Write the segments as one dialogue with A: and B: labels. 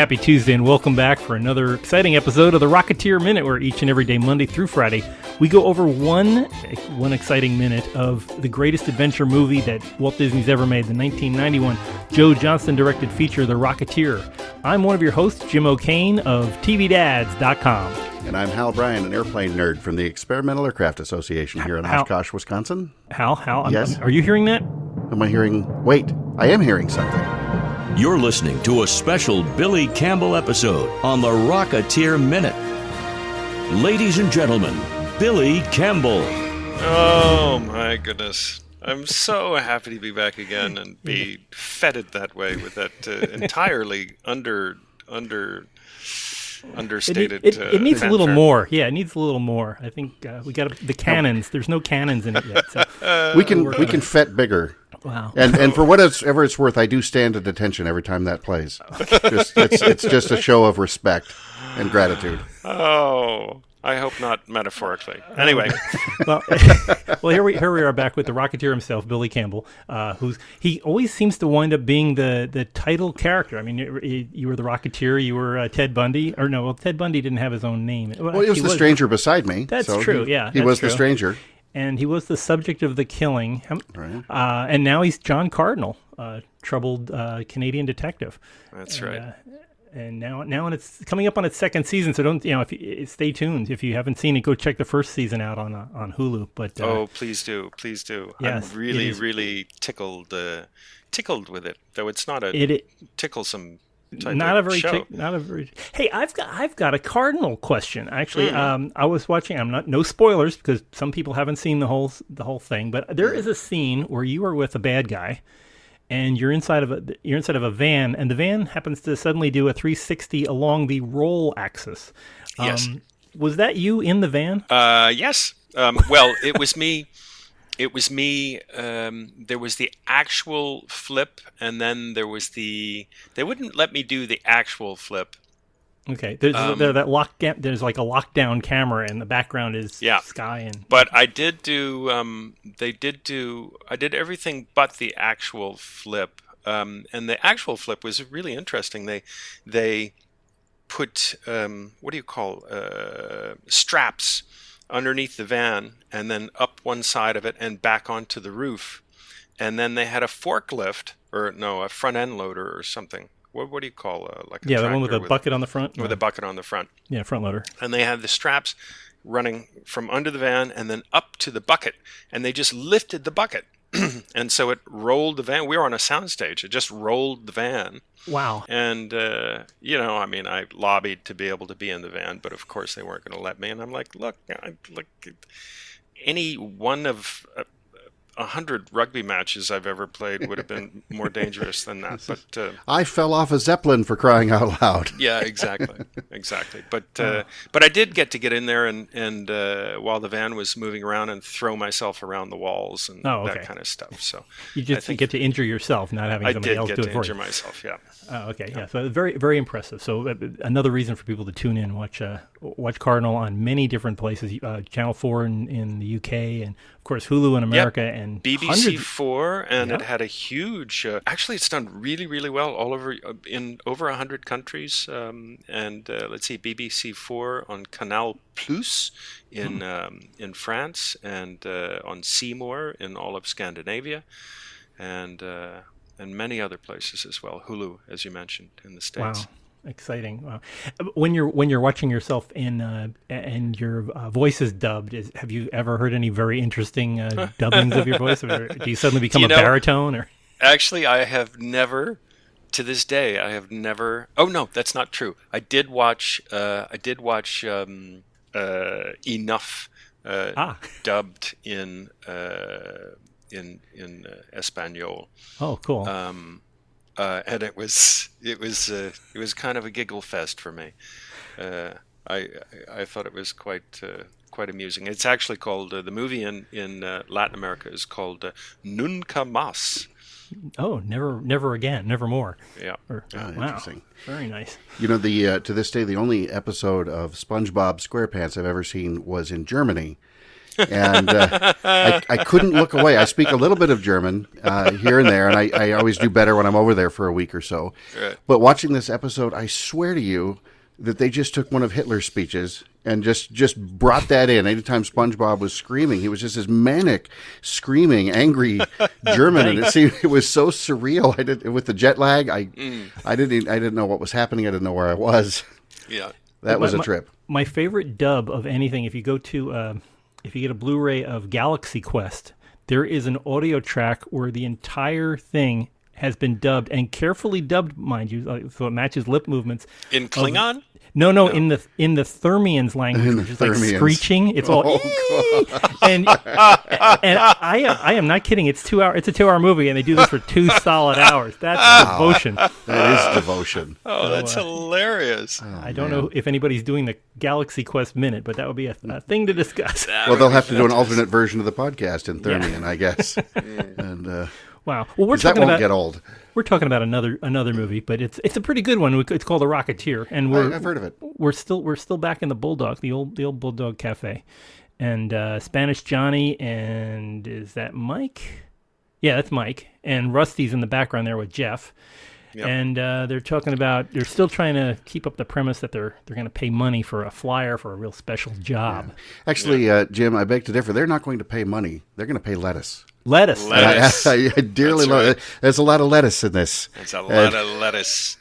A: Happy Tuesday and welcome back for another exciting episode of the Rocketeer Minute, where each and every day, Monday through Friday, we go over one exciting minute of the greatest adventure movie that Walt Disney's ever made, the 1991 Joe Johnston-directed feature, The Rocketeer. I'm one of your hosts, Jim O'Kane of TVDads.com.
B: And I'm Hal Bryan, an airplane nerd from the Experimental Aircraft Association here in Oshkosh, Wisconsin.
A: Hal,
B: yes?
A: Are you hearing that?
B: Am I hearing? Wait, I am hearing something.
C: You're listening to a special Billy Campbell episode on the Rocketeer Minute. Ladies and gentlemen, Billy Campbell.
D: Oh my goodness. I'm so happy to be back again and be feted that way with that entirely understated.
A: It needs
D: fanfare.
A: a little more. Yeah, it needs a little more. I think we got the cannons. There's no cannons in it yet. So.
B: we can fet bigger.
A: Wow.
B: And for whatever it's worth, I do stand at attention every time that plays. It's just a show of respect and gratitude.
D: Oh, I hope not metaphorically. Anyway.
A: well, here we are back with the Rocketeer himself, Billy Campbell, he always seems to wind up being the title character. I mean, you were the Rocketeer, you were Ted Bundy, or no? Well, Ted Bundy didn't have his own name.
B: Well, it was the stranger beside me.
A: That's true.
B: He was the stranger.
A: And he was the subject of the killing.
B: Right.
A: And now he's John Cardinal, troubled Canadian detective.
D: That's right.
A: And now it's coming up on its second season. So don't stay tuned. If you haven't seen it, go check the first season out on Hulu. But
D: please do.
A: Yes,
D: I'm really tickled with it. Though it's not a ticklesome.
A: Not a very.
D: show.
A: Hey, I've got a Cardinal question. Actually, I was watching. No spoilers because some people haven't seen the whole thing. But there is a scene where you are with a bad guy, and you're inside of a van, and the van happens to suddenly do a 360 along the roll axis.
D: Yes.
A: Was that you in the van?
D: Yes. Well, it was me. It was me. There was the actual flip, and then there was they wouldn't let me do the actual flip.
A: Okay. There's there's like a lockdown camera, and the background is sky.
D: But I did do. I did everything but the actual flip. And the actual flip was really interesting. They put what do you call straps underneath the van, and then up one side of it and back onto the roof. And then they had a forklift, a front end loader or something. What do you call like a
A: the one with a bucket on the front?
D: With a bucket on the front. Yeah,
A: front loader.
D: And they had the straps running from under the van and then up to the bucket. And they just lifted the bucket. And so it rolled the van. We were on a soundstage. It just rolled the van.
A: Wow.
D: And, I lobbied to be able to be in the van, but of course they weren't going to let me. And I'm like, look, any one of 100 rugby matches I've ever played would have been more dangerous than that. But
B: I fell off a Zeppelin, for crying out loud.
D: Yeah, exactly. But I did get in there and while the van was moving around and throw myself around the walls and that kind of stuff. So
A: you just get to injure yourself, not having somebody else do it for you.
D: I did get to injure myself. Yeah.
A: Oh, okay. Yeah. So very, very impressive. So another reason for people to tune in, watch Cardinal on many different places. Channel 4 in the UK, and of course Hulu in America, and
D: BBC4, and it had a huge. Actually, it's done really, really well all over in over 100 countries. Let's see, BBC4 on Canal Plus in France, and on Seymour in all of Scandinavia, and many other places as well. Hulu, as you mentioned, in the States.
A: Wow. Exciting! Wow. When you're watching yourself and your voice is dubbed, have you ever heard any very interesting dubbings of your voice, or do you suddenly become a baritone? Or
D: actually, I have never, to this day, Oh no, that's not true. I did watch Enough dubbed in Espanol.
A: Oh, cool.
D: And it was kind of a giggle fest for me. I thought it was quite amusing. It's actually called the movie in Latin America is called Nunca Más.
A: Oh, never again, never more.
D: Yeah.
A: Wow.
B: Interesting.
A: Very nice.
B: You know, to this day, the only episode of SpongeBob SquarePants I've ever seen was in Germany. And I couldn't look away. I speak a little bit of German here and there, and I always do better when I'm over there for a week or so.
D: Right.
B: But watching this episode, I swear to you that they just took one of Hitler's speeches and just brought that in. Anytime SpongeBob was screaming, he was just this manic, screaming, angry German, and it was so surreal. With the jet lag, I didn't know what was happening. I didn't know where I was.
D: Yeah,
B: that was a trip.
A: My favorite dub of anything, if you go to if you get a Blu-ray of Galaxy Quest, there is an audio track where the entire thing has been dubbed, and carefully dubbed, mind you, so it matches lip movements.
D: in Klingon.
A: No, in the Thermians language, which is like screeching. It's all and I am not kidding. It's 2 hour. It's a 2 hour movie, and they do this for 2 solid hours. That's devotion.
B: That is devotion.
D: Oh, that's hilarious.
A: I don't know if anybody's doing the Galaxy Quest minute, but that would be a thing to discuss.
B: Well, they'll have to do an alternate version of the podcast in Thermian, I guess. And
A: wow. Well, we're
B: that
A: talking
B: won't
A: about
B: get old.
A: We're talking about another movie, but it's a pretty good one. It's called The Rocketeer, and
B: I've heard of it.
A: We're still back in the Bulldog, the old Bulldog Cafe, and Spanish Johnny, and is that Mike? Yeah, that's Mike, and Rusty's in the background there with Jeff. Yep. And they're still trying to keep up the premise that they're going to pay money for a flyer for a real special job.
B: Yeah. Actually, Jim, I beg to differ. They're not going to pay money. They're going to pay lettuce.
A: Lettuce.
B: I dearly love it. There's a lot of lettuce in this.
D: There's a lot of lettuce.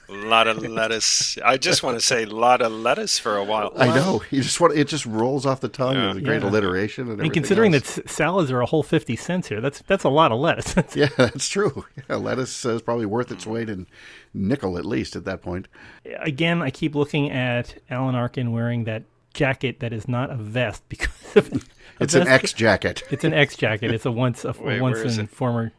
D: A lot of lettuce. I just want to say a lot of lettuce for a while.
B: I know. It just rolls off the tongue. Yeah. With great alliteration and everything.
A: And considering
B: else.
A: that salads are a whole 50 cents here, that's a lot of lettuce.
B: Yeah, that's true. Yeah, lettuce is probably worth its weight in nickel at least at that point.
A: Again, I keep looking at Alan Arkin wearing that jacket that is not a vest because of
B: it's an X jacket.
A: It's an X jacket. It's a once and former.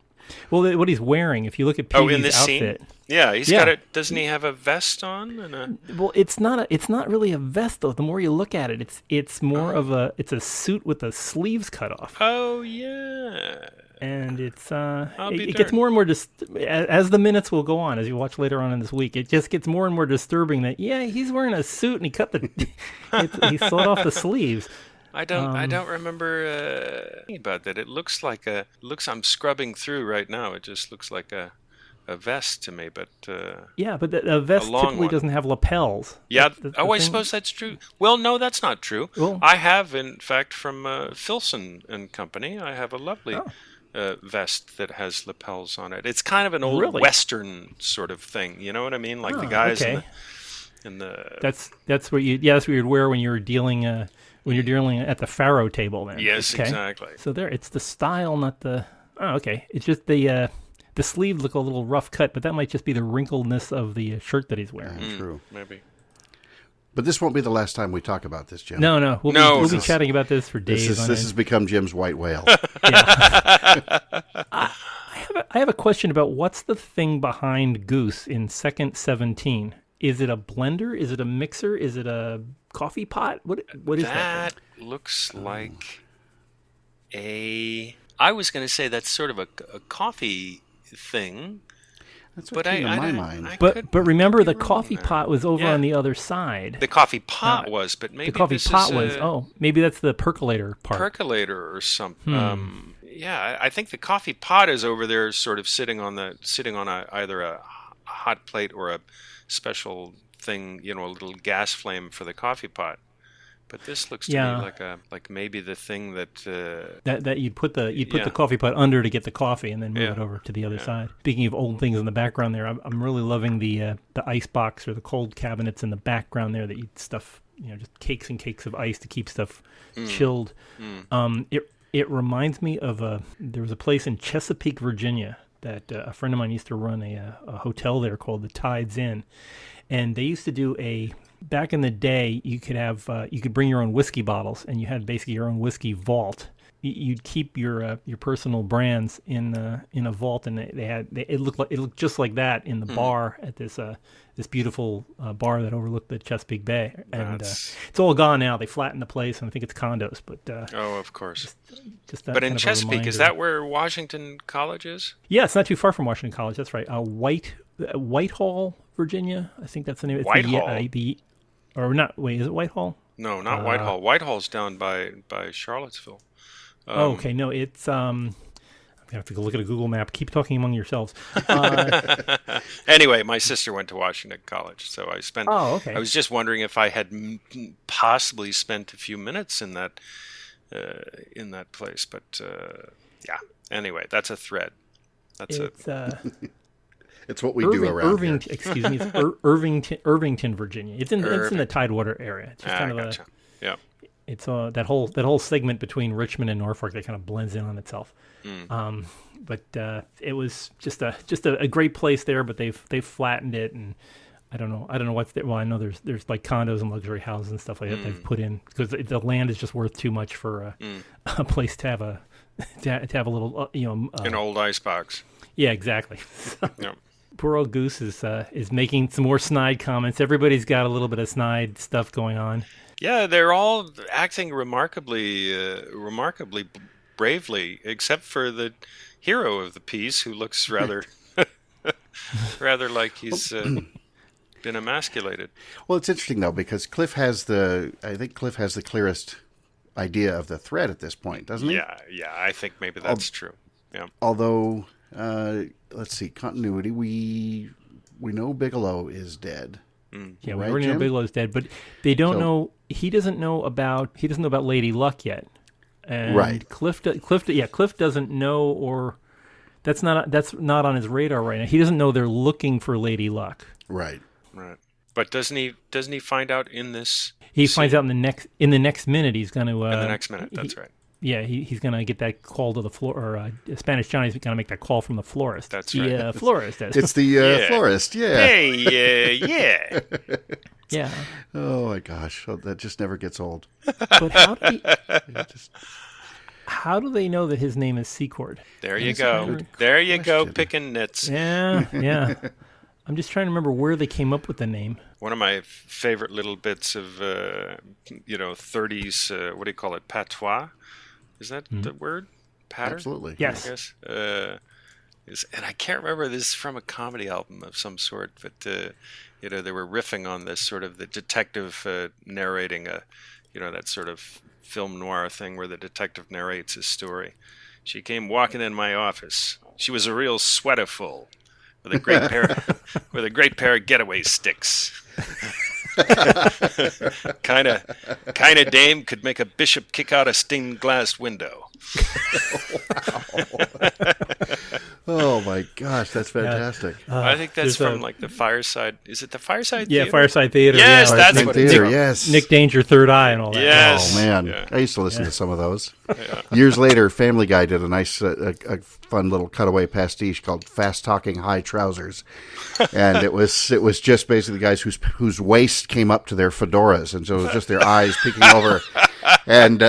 A: Well, what he's wearing, if you look at Petey's
D: in this
A: outfit.
D: Scene? Yeah, he's got it. Doesn't he have a vest on?
A: Well, it's not really a vest though. The more you look at it, it's more of a suit with the sleeves cut off.
D: Oh yeah.
A: And it gets more and more as the minutes will go on, as you watch later on in this week. It just gets more and more disturbing that he's wearing a suit and he cut he sawed off the sleeves.
D: I don't remember about that. It looks like I'm scrubbing through right now. It just looks like a vest to me, but
A: but a vest typically doesn't have lapels.
D: Yeah. I suppose that's true. Well, no, that's not true.
A: Well,
D: I have, in fact, from Filson and Company. I have a lovely vest that has lapels on it. It's kind of an old Western sort of thing. You know what I mean? Like the guys in the.
A: That's what you'd wear when you're dealing. When you're dealing at the faro table, then.
D: Yes,
A: okay?
D: Exactly.
A: So it's the style, not the. Oh, okay. It's just the sleeves look a little rough cut, but that might just be the wrinkledness of the shirt that he's wearing.
B: True,
D: maybe.
B: But this won't be the last time we talk about this, Jim.
A: No. We'll be chatting about this for days.
B: This has become Jim's white whale.
A: I have a question about what's the thing behind Goose in second 17. Is it a blender? Is it a mixer? Is it a coffee pot? What is that?
D: That looks like I was going to say that's sort of a coffee thing.
B: That's what came to my mind.
A: But remember, the coffee pot was over on the other side.
D: The coffee pot was, but maybe
A: the coffee pot was. Maybe that's the percolator part.
D: Percolator or something. Yeah, I think the coffee pot is over there, sort of sitting on either a hot plate or a special thing, a little gas flame for the coffee pot. But this looks to me like maybe the thing that
A: you'd put the coffee pot under to get the coffee and then move it over to the other side. Speaking of old things in the background there, I'm really loving the ice box or the cold cabinets in the background there that you stuff, just cakes and cakes of ice to keep stuff chilled. It reminds me of there was a place in Chesapeake, Virginia that a friend of mine used to run a hotel there called the Tides Inn, and they used to do back in the day, you could bring your own whiskey bottles, and you had basically your own whiskey vault. You'd keep your personal brands in a vault, and it looked just like that in the bar at this beautiful bar that overlooked the Chesapeake Bay, and it's all gone now. They flattened the place, and I think it's condos. But
D: of course.
A: Just that
D: but in
A: kind of
D: Chesapeake, is that where Washington College is?
A: Yeah, it's not too far from Washington College. That's right. Whitehall, Virginia. I think that's the name.
D: Whitehall.
A: Or not? Wait, is it Whitehall?
D: No, not Whitehall. Whitehall's down by Charlottesville.
A: Okay, no, it's I'm gonna have to go look at a Google map. Keep talking among yourselves.
D: Anyway, my sister went to Washington College, so I spent.
A: Oh, okay.
D: I was just wondering if I had possibly spent a few minutes in that place, but yeah. Anyway, that's a thread.
A: It's
B: It's what we do around here.
A: Excuse me, it's Irvington, Virginia. It's in the Tidewater area. It's just kind of
D: gotcha. Yeah.
A: It's that whole segment between Richmond and Norfolk that kind of blends in on itself. But it was just a great place there, but they've flattened it, and I don't know what's there. Well, I know there's like condos and luxury houses and stuff like that they've put in, because the land is just worth too much for a place to have a little
D: an old icebox.
A: Yeah, exactly.
D: Yeah.
A: Poor old Goose is making some more snide comments. Everybody's got a little bit of snide stuff going on.
D: Yeah, they're all acting remarkably bravely, except for the hero of the piece, who looks rather like he's been emasculated.
B: Well, it's interesting though, because I think Cliff has the clearest idea of the threat at this point, doesn't he?
D: Yeah, I think maybe that's true. Yeah.
B: Although, let's see, continuity. We know Bigelow is dead.
A: Yeah,
B: right,
A: we already know
B: Jim?
A: Bigelow's dead, but they don't know. He doesn't know about Lady Luck yet. And
B: Right.
A: Cliff doesn't know, or that's not on his radar right now. He doesn't know they're looking for Lady Luck.
B: Right.
D: But doesn't he find out in this?
A: He finds out in the next minute. He's going to.
D: In the next minute, that's right.
A: Yeah, he's going to get that call to the floor, or Spanish Johnny's going to make that call from the florist.
D: That's right.
A: Yeah, florist.
B: It's the florist. Yeah.
D: Hey, yeah.
A: Yeah.
B: Oh my gosh, that just never gets old.
A: But how do they know that his name is Secord?
D: There you go. There you go, picking nits.
A: Yeah. I'm just trying to remember where they came up with the name.
D: One of my favorite little bits of 30s. What do you call it? Patois. Is that the word? Patter?
B: Absolutely.
A: Yes.
D: I guess. And I can't remember. This is from a comedy album of some sort, but they were riffing on this sort of the detective narrating that sort of film noir thing where the detective narrates his story. She came walking in my office. She was a real sweaterful with a great pair of getaway sticks. kind of dame could make a bishop kick out a stained glass window.
B: Oh my gosh, that's fantastic.
D: I think that's from like the Fireside. Is it the Fireside
A: Yeah,
D: Theater?
A: Fireside Theater.
D: Yes,
A: yeah.
D: that's what it is.
B: Theater, yes.
A: Nick Danger, Third Eye, and all that.
D: Yes.
B: Oh man,
D: Yeah.
B: I used to listen to some of those. Years later, Family Guy did a nice, a fun little cutaway pastiche called "Fast Talking High Trousers," and it was just basically guys whose waist came up to their fedoras, and so it was just their eyes peeking over, and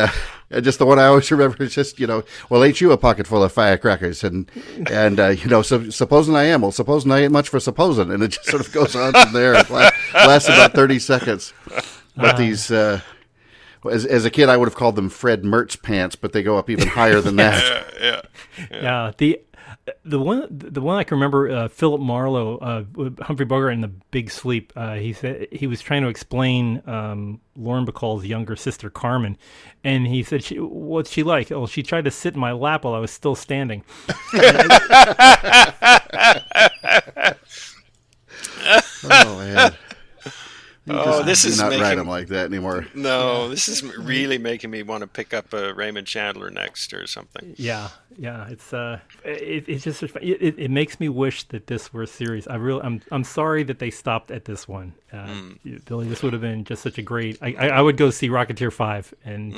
B: just the one I always remember is just well, ain't you a pocket full of firecrackers, and so supposing I am, well, supposing I ain't much for supposing, and it just sort of goes on from there. It lasts about 30 seconds, but these. As a kid, I would have called them Fred Mertz pants, but they go up even higher than that.
A: Yeah. The one I can remember, Philip Marlowe, Humphrey Bogart in The Big Sleep. He said he was trying to explain Lauren Bacall's younger sister Carmen, and he said, "What's she like?" "Oh, she tried to sit in my lap while I was still standing."
B: Oh man.
D: This is
B: not
D: making
B: write them like that anymore.
D: No, this is really making me want to pick up Raymond Chandler next or something.
A: Yeah. It's just it makes me wish that this were a series. I'm sorry that they stopped at this one, Billy. This would have been just such a great. I would go see Rocketeer 5, and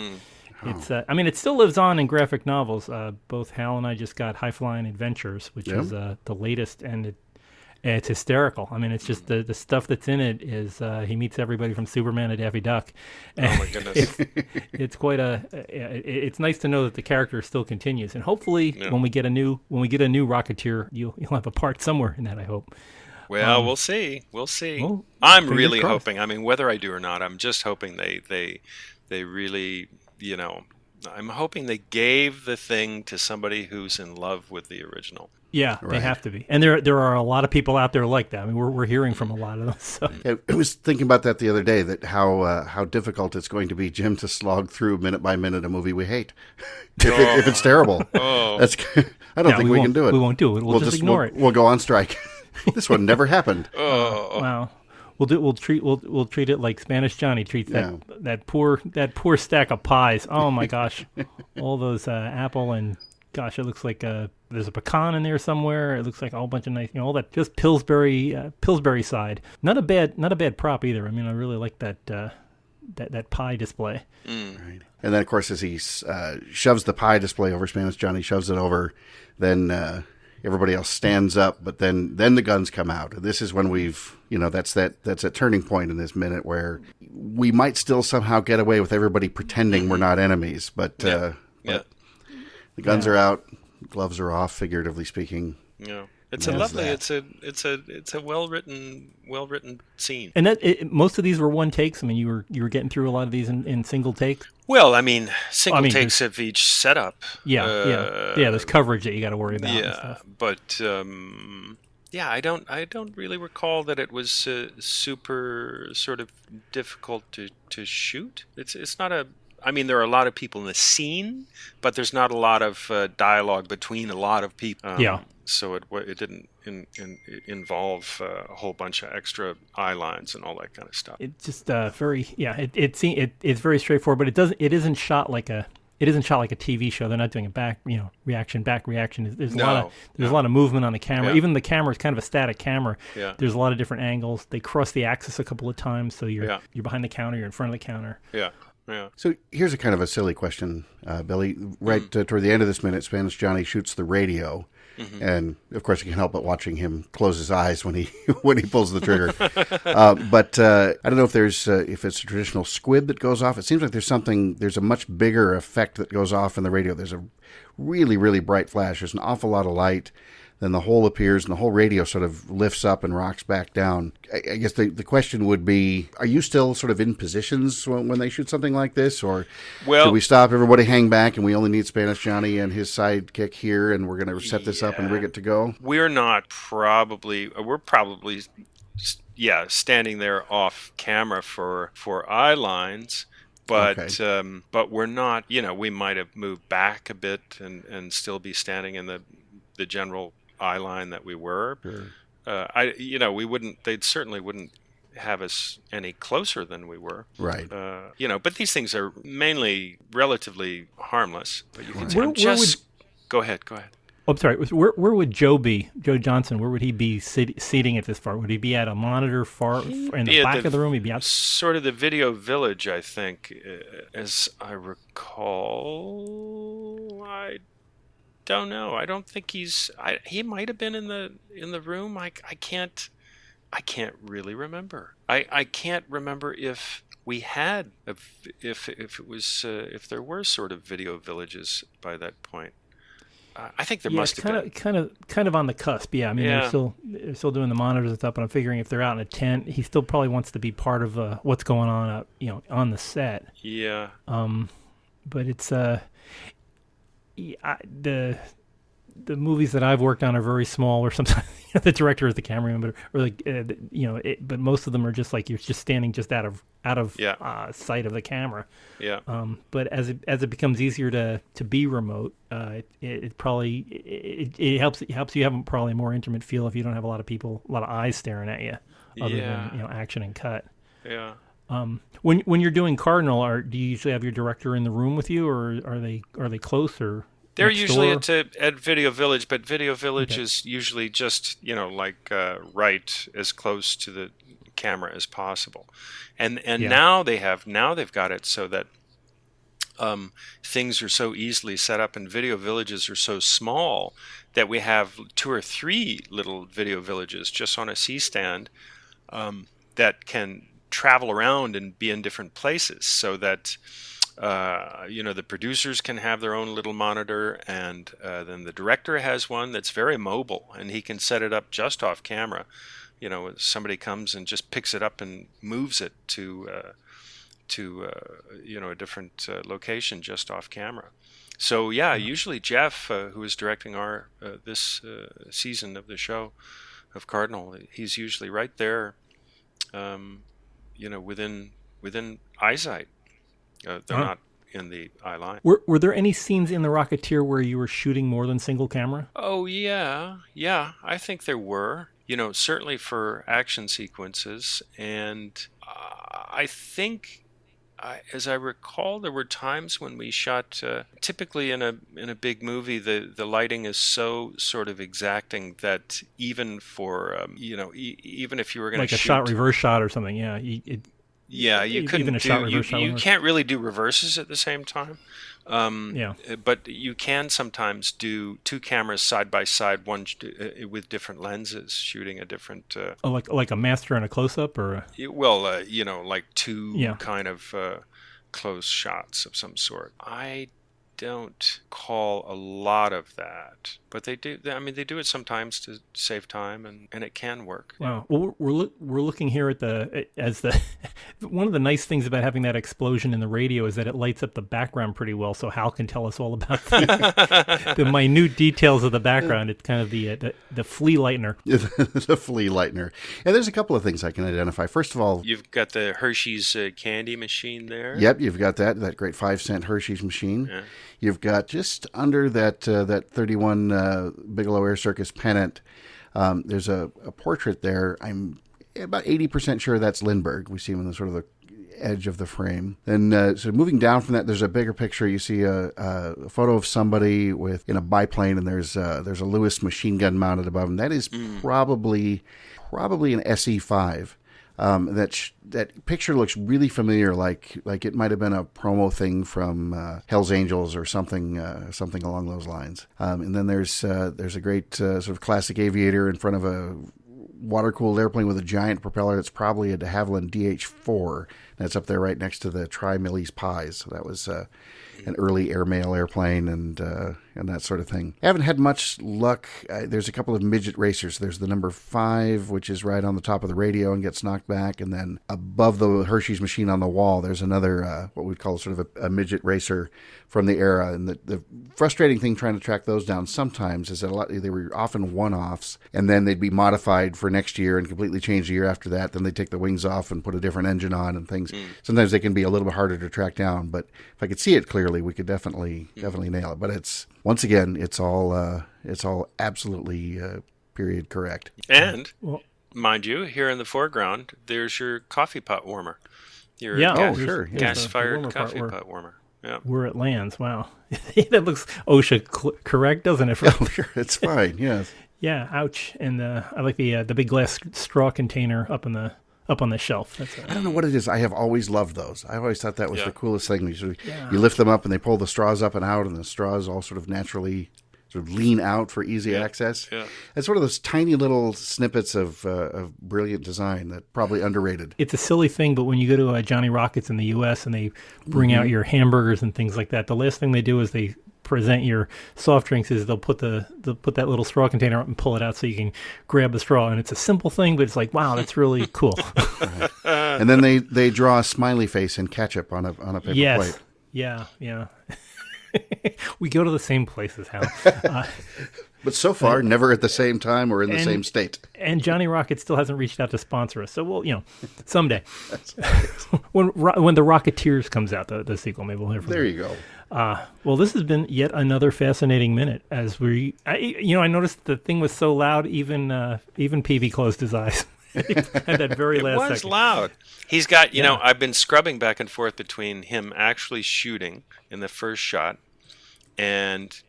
A: it's. It still lives on in graphic novels. Both Hal and I just got High Flying Adventures, which is the latest, and it's hysterical. It's just the stuff that's in it is he meets everybody from Superman to Daffy Duck.
D: Oh my goodness!
A: It's quite it's nice to know that the character still continues, and hopefully when we get a new Rocketeer, you'll have a part somewhere in that. I hope.
D: Well, we'll see.
A: Well,
D: I'm really
A: crossed.
D: hoping. Whether I do or not, I'm just hoping they really I'm hoping they gave the thing to somebody who's in love with the original.
A: Yeah,
B: Right.
A: they have to be. And there are a lot of people out there like that. I mean, we're hearing from a lot of them. So.
B: I was thinking about that the other day, that how difficult it's going to be, Jim, to slog through minute by minute a movie we hate. If it's terrible. That's, I don't think we can do it.
A: We won't do it. We'll just ignore it.
B: We'll go on strike. This one never happened.
A: Wow. We'll treat it like Spanish Johnny treats that poor stack of pies. Oh my gosh, all those apple and gosh, it looks like there's a pecan in there somewhere. It looks like a whole bunch of nice, all that just Pillsbury side. Not a bad prop either. I mean, I really like that pie display.
B: Right. And then, of course, as he shoves the pie display over, Spanish Johnny shoves it over, then everybody else stands up, but then the guns come out. This is when that's a turning point in this minute where we might still somehow get away with everybody pretending we're not enemies, but the guns are out, gloves are off, figuratively speaking.
D: Yeah. It's a lovely. It's a well written scene.
A: And most of these were one takes. I mean, you were getting through a lot of these in single takes.
D: Well, I mean, takes of each setup.
A: Yeah. There's coverage that you got to worry about.
D: Yeah, but I don't really recall that it was super sort of difficult to shoot. It's not a. I mean, there are a lot of people in the scene, but there's not a lot of dialogue between a lot of people. So it didn't involve a whole bunch of extra eye lines and all that kind of stuff.
A: It's just it's very straightforward, but it isn't shot like a TV show. They're not doing a reaction. There's a lot of movement on the camera.
D: Yeah.
A: Even the camera is kind of a static camera.
D: Yeah.
A: There's a lot of different angles. They cross the axis a couple of times, so you're behind the counter, you're in front of the counter.
D: Yeah. Yeah.
B: So here's a kind of a silly question, Billy. Right toward the end of this minute, Spanish Johnny shoots the radio, and of course you can't help but watching him close his eyes when he pulls the trigger. But I don't know if if it's a traditional squib that goes off. It seems like there's a much bigger effect that goes off in the radio. There's a really, really bright flash. There's an awful lot of light. Then the hole appears, and the whole radio sort of lifts up and rocks back down. I guess the question would be, are you still sort of in positions when they shoot something like this? Or do we stop, everybody hang back, and we only need Spanish Johnny and his sidekick here, and we're going to set this up and rig it to go?
D: We're probably standing there off camera for eye lines. But we're not, we might have moved back a bit and still be standing in the general eye line that we were. Sure. They certainly wouldn't have us any closer than we were.
B: Right.
D: But these things are mainly relatively harmless. But you can go ahead.
A: Oh, I'm sorry. Where would Joe be? Joe Johnson. Where would he be seating at this far? Would he be at a monitor far in the back of the room? He'd be out. Sort
D: of the video village, I think, as I recall. I don't know. I don't think he might have been in the room. I can't really remember. I can't remember if we had if there were sort of video villages by that point. I think there must have been. Kind of on the cusp. Yeah, I mean they're still doing the monitors and stuff. But I'm figuring if they're out in a tent, he still probably wants to be part of what's going on out, on the set. Yeah. But it's the movies that I've worked on are very small, or sometimes the director is the cameraman, but most of them are just like you're just standing just out of sight of the camera. Yeah. But as it becomes easier to be remote, it helps you have probably a more intimate feel if you don't have a lot of eyes staring at you, other than action and cut. Yeah. When you're doing Cardinal, do you usually have your director in the room with you, or are they close or? They're usually at Video Village, but Video Village is usually just right as close to the camera as possible, and now they've got it so that things are so easily set up, and Video Villages are so small that we have 2 or 3 little Video Villages just on a C-stand that can travel around and be in different places, so that. The producers can have their own little monitor, and then the director has one that's very mobile, and he can set it up just off camera. Somebody comes and just picks it up and moves it to to a different location just off camera. So yeah, usually Jeff, who is directing our this season of the show of Cardinal, he's usually right there, within eyesight. They're not in the eye line.
A: Were there any scenes in The Rocketeer where you were shooting more than single camera?
D: Oh yeah, I think there were. Certainly for action sequences, and I think, as I recall, there were times when we shot. Typically, in a big movie, the lighting is so sort of exacting that even for even if you were going to
A: like a
D: shoot,
A: shot reverse shot or something, you couldn't
D: even a
A: do,
D: shot
A: reverse shot.
D: You can't really do reverses at the same time. But you can sometimes do two cameras side by side, one with different lenses, shooting a different.
A: Like a master and a close up, or
D: like two kind of close shots of some sort. I don't call a lot of that, but they do. I mean, they do it sometimes to save time, and it can work.
A: Wow. Well, we're looking here at the one of the nice things about having that explosion in the radio is that it lights up the background pretty well. So Hal can tell us all about the minute details of the background. It's kind of the flea lightener.
B: The flea lightener. And there's a couple of things I can identify. First of all,
D: you've got the Hershey's candy machine there.
B: Yep, you've got that great 5-cent Hershey's machine. Yeah. You've got just under that 31 Bigelow Air Circus pennant. There's a portrait there. I'm about 80% sure that's Lindbergh. We see him on the sort of the edge of the frame. Then, so moving down from that, there's a bigger picture. You see a photo of somebody in a biplane, and there's a Lewis machine gun mounted above him. That is probably an SE-5. That picture looks really familiar, like it might have been a promo thing from Hell's Angels or something along those lines. And then there's a great sort of classic aviator in front of a water-cooled airplane with a giant propeller. That's probably a de Havilland DH-4. That's up there right next to the Tri-Millie's Pies. So that was an early airmail airplane and that sort of thing. I haven't had much luck. There's a couple of midget racers. There's the number 5, which is right on the top of the radio and gets knocked back. And then above the Hershey's machine on the wall, there's another, what we'd call sort of a midget racer from the era. And the frustrating thing trying to track those down sometimes is that they were often one-offs, and then they'd be modified for next year and completely changed the year after that. Then they'd take the wings off and put a different engine on and things. Sometimes they can be a little bit harder to track down, but if I could see it clearly, we could definitely nail it. But once again, it's all absolutely period correct.
D: And mind you, here in the foreground, there's your coffee pot warmer. Your gas-fired coffee pot warmer. Yeah.
A: Where it lands. Wow, that looks OSHA correct, doesn't it?
B: Oh, sure, it's fine. Yes.
A: Yeah. Ouch. And I like the big glass straw container up on the shelf.
B: I don't know what it is. I have always loved those. I always thought that was the coolest thing. You lift them up and they pull the straws up and out, and the straws all sort of naturally sort of lean out for easy access. Yeah. It's one of those tiny little snippets of brilliant design that probably underrated.
A: It's a silly thing, but when you go to Johnny Rockets in the U.S. and they bring out your hamburgers and things like that, the last thing they do is they present your soft drinks is they'll put that little straw container up and pull it out so you can grab the straw. And it's a simple thing, but it's like, wow, that's really cool.
B: Right. And then they draw a smiley face in ketchup on a paper plate.
A: Yeah. We go to the same places, Hal.
B: But so far, never at the same time or in the same state.
A: And Johnny Rocket still hasn't reached out to sponsor us. So we'll, someday. when the Rocketeers comes out, the sequel, maybe we'll hear from them.
B: There you go.
A: Well, this has been yet another fascinating minute. I noticed the thing was so loud, even Peavy closed his eyes. At that very last second.
D: It was loud. He's got, I've been scrubbing back and forth between him actually shooting in the first shot and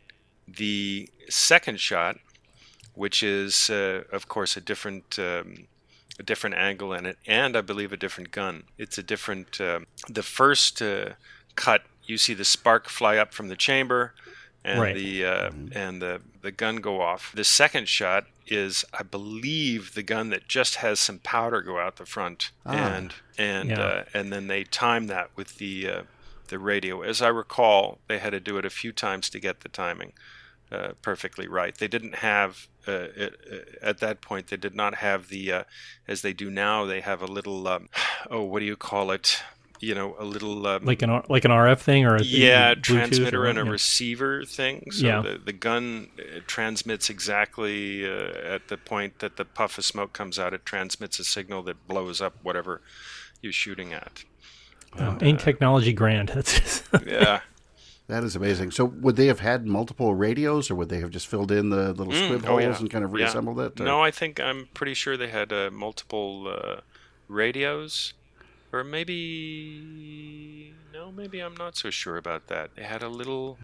D: the second shot, which is, of course, a different angle in it, and I believe a different gun. It's a different. The first cut, you see the spark fly up from the chamber, and the gun go off. The second shot is, I believe, the gun that just has some powder go out the front, and then they time that with the radio. As I recall, they had to do it a few times to get the timing perfectly right. They didn't have at that point. They did not have the as they do now. They have a little what do you call it? a little
A: like an RF thing or a Bluetooth
D: transmitter
A: or,
D: and a
A: yeah.
D: receiver thing. So
A: Yeah.
D: the gun transmits exactly at the point that the puff of smoke comes out. It transmits a signal that blows up whatever you're shooting at.
A: Ain't technology grand? That's just
D: Yeah.
B: That is amazing. So would they have had multiple radios, or would they have just filled in the little squib holes and kind of reassembled it? Or?
D: No, I'm pretty sure they had multiple radios, or maybe I'm not so sure about that. They had a little.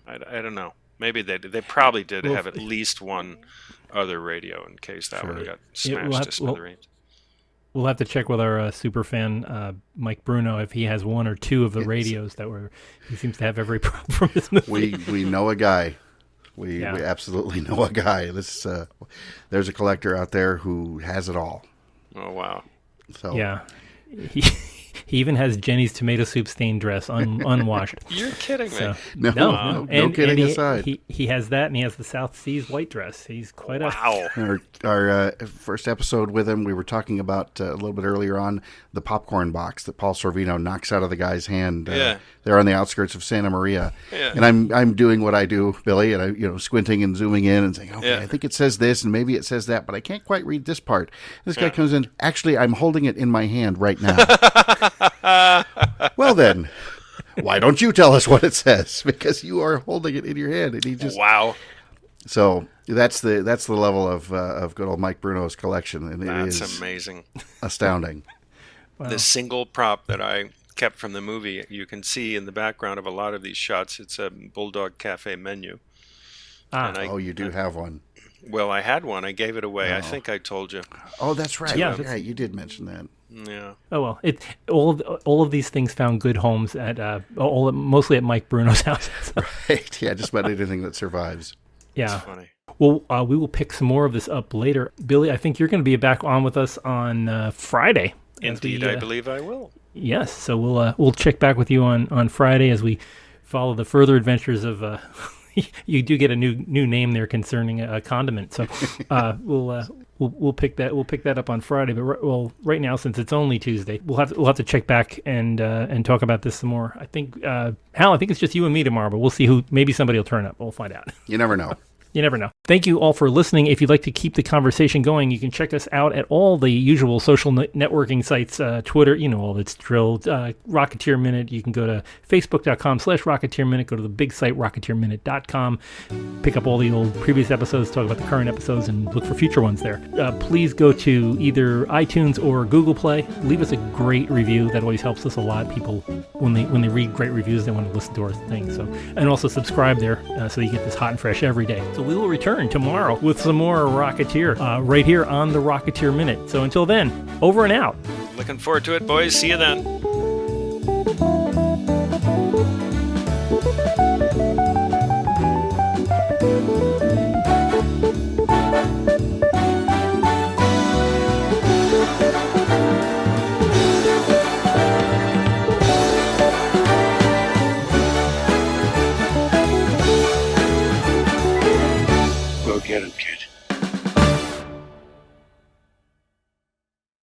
D: I don't know. Maybe they did. They probably did have at least one other radio in case that would have got smashed to smithereens.
A: We'll have to check with our super fan Mike Bruno if he has one or two of the radios that were. He seems to have every problem from this movie.
B: We know a guy. We absolutely know a guy. There's a collector out there who has it all.
D: Oh wow!
B: So
A: yeah, he even has Jenny's tomato soup stained dress unwashed.
D: You're kidding me?
B: No kidding aside.
A: He has that, and he has the South Seas white dress. He's quite
B: Our first episode with him, we were talking about a little bit earlier on the popcorn box that Paul Sorvino knocks out of the guy's hand. There on the outskirts of Santa Maria. Yeah. And I'm doing what I do, Billy, and I squinting and zooming in and saying, okay, I think it says this and maybe it says that, but I can't quite read this part. This guy comes in. Actually, I'm holding it in my hand right now. Well then, why don't you tell us what it says? Because you are holding it in your hand, and he just So that's the level of good old Mike Bruno's collection, and
D: that's amazing,
B: astounding.
D: Wow. The single prop that I kept from the movie, you can see in the background of a lot of these shots. It's a Bulldog Cafe menu.
B: You do have one.
D: Well, I had one. I gave it away. I think I told you.
B: Oh, that's right.
A: Yeah,
B: right. You did mention that.
D: Yeah.
A: Oh well, all of these things found good homes at mostly at Mike Bruno's house. So.
B: Right. Yeah. Just about anything that survives.
A: Yeah.
D: That's funny.
A: Well, we will pick some more of this up later. Billy, I think you're going to be back on with us on Friday.
D: Indeed, I believe I will.
A: Yes. So we'll check back with you on Friday as we follow the further adventures of. You do get a new name there concerning a condiment. So we'll pick that up on Friday. But right now, since it's only Tuesday, we'll have to check back and talk about this some more. I think Hal, I think it's just you and me tomorrow, but we'll see who. Maybe somebody will turn up. We'll find out.
B: You never know.
A: You never know. Thank you all for listening. If you'd like to keep the conversation going, you can check us out at all the usual social networking sites, Twitter, all that's drilled, Rocketeer Minute. You can go to facebook.com/Rocketeer Minute, go to the big site, rocketeerminute.com, pick up all the old previous episodes, talk about the current episodes, and look for future ones there. Please go to either iTunes or Google Play. Leave us a great review. That always helps us a lot. People, when they read great reviews, they want to listen to our thing. So, and also subscribe there so you get this hot and fresh every day. So we will return tomorrow with some more Rocketeer right here on the Rocketeer Minute. So until then, over and out.
D: Looking forward to it, boys. See you then. Go get him, kid.